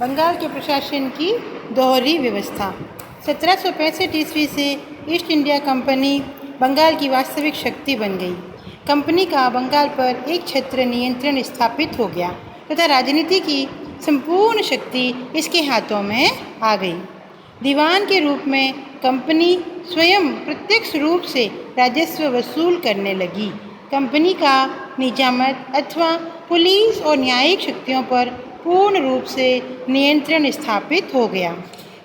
बंगाल के प्रशासन की दोहरी व्यवस्था। 1765 ईस्वी से ईस्ट इंडिया कंपनी बंगाल की वास्तविक शक्ति बन गई। कंपनी का बंगाल पर एक छत्र नियंत्रण स्थापित हो गया तथा राजनीति की संपूर्ण शक्ति इसके हाथों में आ गई। दीवान के रूप में कंपनी स्वयं प्रत्यक्ष रूप से राजस्व वसूल करने लगी। कंपनी का निजामत अथवा पुलिस और न्यायिक शक्तियों पर पूर्ण रूप से नियंत्रण स्थापित हो गया।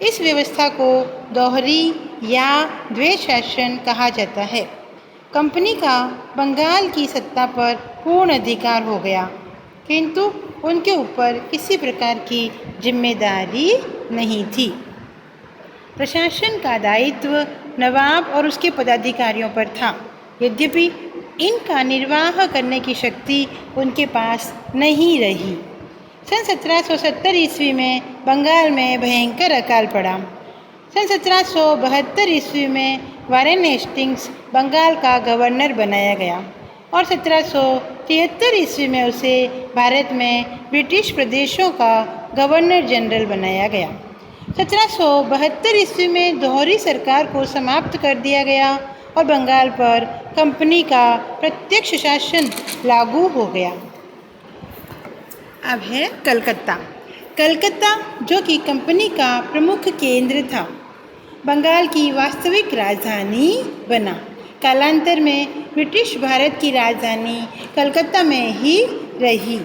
इस व्यवस्था को दोहरी या द्वैत शासन कहा जाता है। कंपनी का बंगाल की सत्ता पर पूर्ण अधिकार हो गया, किंतु उनके ऊपर किसी प्रकार की जिम्मेदारी नहीं थी। प्रशासन का दायित्व नवाब और उसके पदाधिकारियों पर था, यद्यपि इनका निर्वाह करने की शक्ति उनके पास नहीं रही। सन 1770 ईस्वी में बंगाल में भयंकर अकाल पड़ा। सन 1772 ईस्वी में वारेन हेस्टिंग्स बंगाल का गवर्नर बनाया गया और 1773 ईस्वी में उसे भारत में ब्रिटिश प्रदेशों का गवर्नर जनरल बनाया गया। 1772 ईस्वी में दोहरी सरकार को समाप्त कर दिया गया और बंगाल पर कंपनी का प्रत्यक्ष शासन लागू हो गया। अब है कलकत्ता। कलकत्ता, जो कि कंपनी का प्रमुख केंद्र था, बंगाल की वास्तविक राजधानी बना। कालांतर में ब्रिटिश भारत की राजधानी कलकत्ता में ही रही।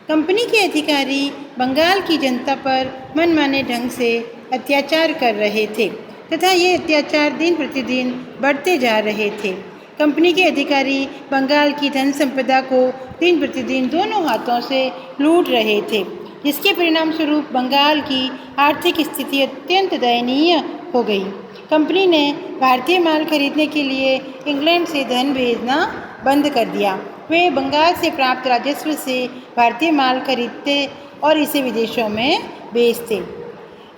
कंपनी के अधिकारी बंगाल की जनता पर मनमाने ढंग से अत्याचार कर रहे थे तथा ये अत्याचार दिन प्रतिदिन बढ़ते जा रहे थे। कंपनी के अधिकारी बंगाल की धन संपदा को दिन प्रतिदिन दोनों हाथों से लूट रहे थे, जिसके परिणाम स्वरूप बंगाल की आर्थिक स्थिति अत्यंत दयनीय हो गई। कंपनी ने भारतीय माल खरीदने के लिए इंग्लैंड से धन भेजना बंद कर दिया। वे बंगाल से प्राप्त राजस्व से भारतीय माल खरीदते और इसे विदेशों में बेचते।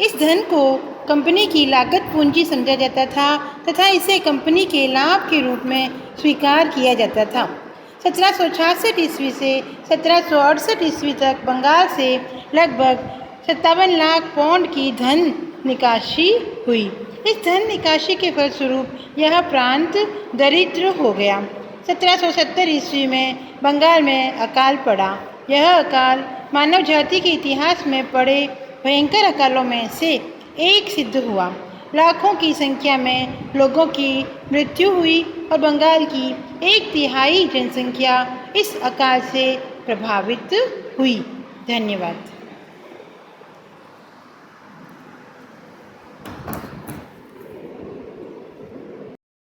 इस धन को कंपनी की लागत पूंजी समझा जाता था तथा इसे कंपनी के लाभ के रूप में स्वीकार किया जाता था। 1766 ईस्वी से 1768 ईस्वी तक बंगाल से लगभग 57 लाख पौंड की धन निकासी हुई। इस धन निकासी के फलस्वरूप यह प्रांत दरिद्र हो गया। 1770 ईस्वी में बंगाल में अकाल पड़ा। यह अकाल मानव जाति के इतिहास में पड़े भयंकर अकालों में से एक सिद्ध हुआ। लाखों की संख्या में लोगों की मृत्यु हुई और बंगाल की 1/3 जनसंख्या इस अकाल से प्रभावित हुई। धन्यवाद।